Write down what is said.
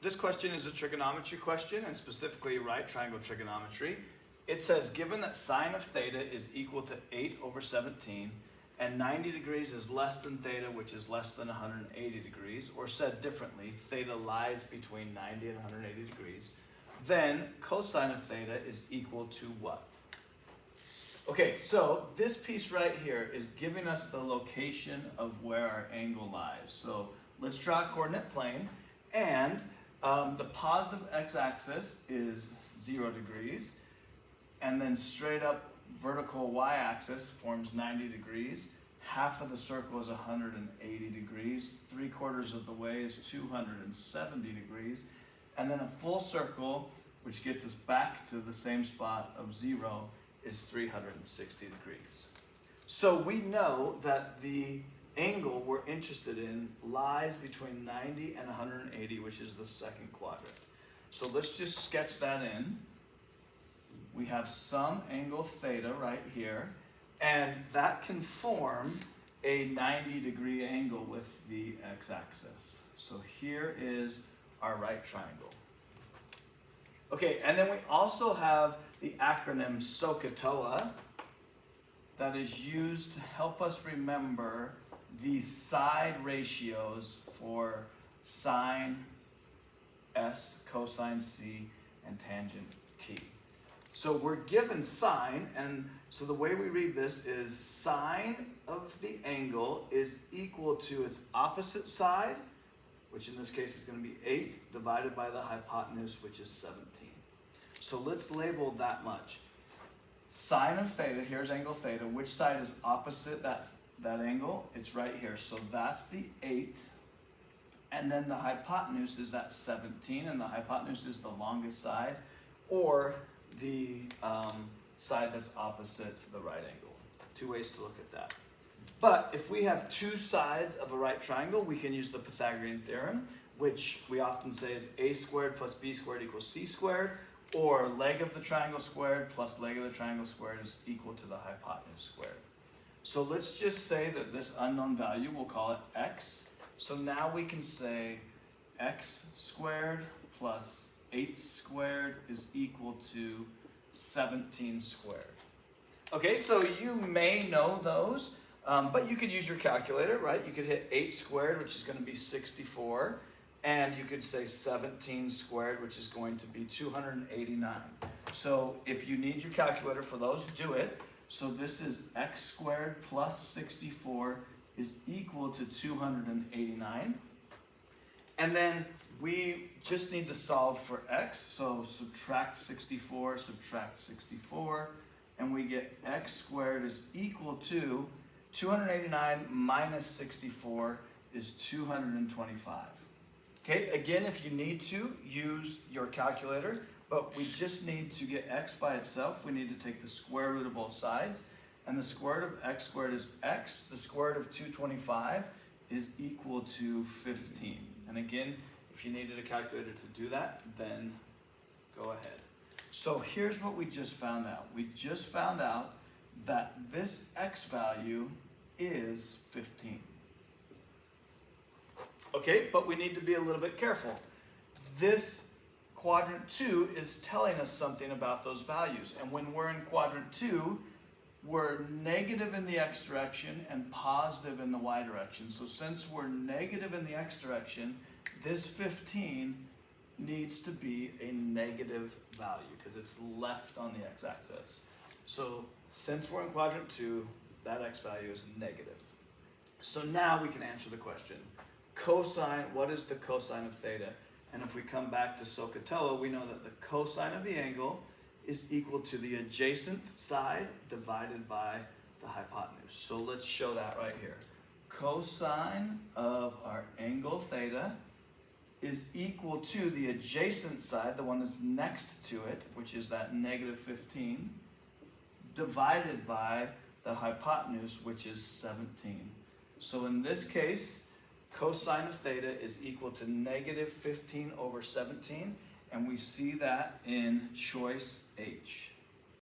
This question is a trigonometry question, and specifically right triangle trigonometry. It says, given that sine of theta is equal to 8 over 17, and 90 degrees is less than theta, which is less than 180 degrees, or said differently, theta lies between 90 and 180 degrees, then cosine of theta is equal to what? Okay, so this piece right here is giving us the location of where our angle lies. So let's draw a coordinate plane, and the positive x-axis is 0 degrees, and then straight up vertical y-axis forms 90 degrees. Half of the circle is 180 degrees. 3/4 of the way is 270 degrees. And then a full circle, which gets us back to the same spot of 0, is 360 degrees. So we know that the angle we're interested in lies between 90 and 180, which is the second quadrant. So let's just sketch that in. We have some angle theta right here, and that can form a 90-degree angle with the x-axis. So here is our right triangle. Okay, and then we also have the acronym SOH-CAH-TOA that is used to help us remember the side ratios for sine S, cosine C, and tangent T. So we're given sine, and so the way we read this is sine of the angle is equal to its opposite side, which in this case is going to be 8, divided by the hypotenuse, which is 17. So let's label that much. Sine of theta, here's angle theta. Which side is opposite that angle? It's right here. So that's the 8. And then the hypotenuse is that 17, and the hypotenuse is the longest side, or the side that's opposite the right angle. Two ways to look at that. But if we have two sides of a right triangle, we can use the Pythagorean theorem, which we often say is a squared plus b squared equals c squared, or leg of the triangle squared plus leg of the triangle squared is equal to the hypotenuse squared. So let's just say that this unknown value, we'll call it x. So now we can say x squared plus 8 squared is equal to 17 squared. Okay, so you may know those, but you could use your calculator, right? You could hit 8 squared, which is going to be 64, and you could say 17 squared, which is going to be 289. So if you need your calculator for those, do it. So this is x squared plus 64 is equal to 289. And then we just need to solve for x. So subtract 64, and we get x squared is equal to 289 minus 64 is 225. Okay, again, if you need to, use your calculator, but we just need to get x by itself. We need to take the square root of both sides, and the square root of x squared is x. The square root of 225 is equal to 15. And again, if you needed a calculator to do that, then go ahead. So here's what we just found out. We just found out that this x value is 15. Okay, but we need to be a little bit careful. This quadrant 2 is telling us something about those values. And when we're in quadrant 2, we're negative in the x direction and positive in the y direction. So since we're negative in the x direction, this 15 needs to be a negative value because it's left on the x-axis. So since we're in quadrant 2, that x value is negative. So now we can answer the question. Cosine, what is the cosine of theta? And if we come back to SOH-CAH-TOA, we know that the cosine of the angle is equal to the adjacent side divided by the hypotenuse. So let's show that right here. Cosine of our angle theta is equal to the adjacent side, the one that's next to it, which is that negative 15, divided by the hypotenuse, which is 17. So in this case, cosine of theta is equal to negative 15 over 17, and we see that in choice H.